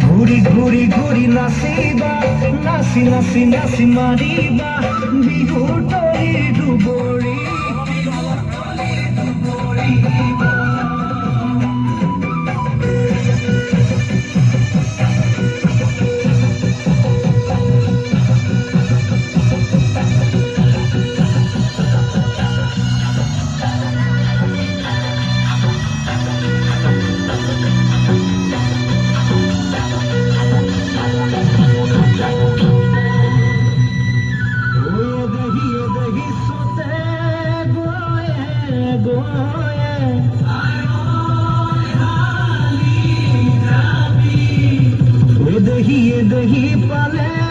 ঘুৰি ঘুৰি ঘুৰি নাচিবা নাচি নাচি নাচি মাৰিবা বিহুৰ তলি দুবৰি दही पाले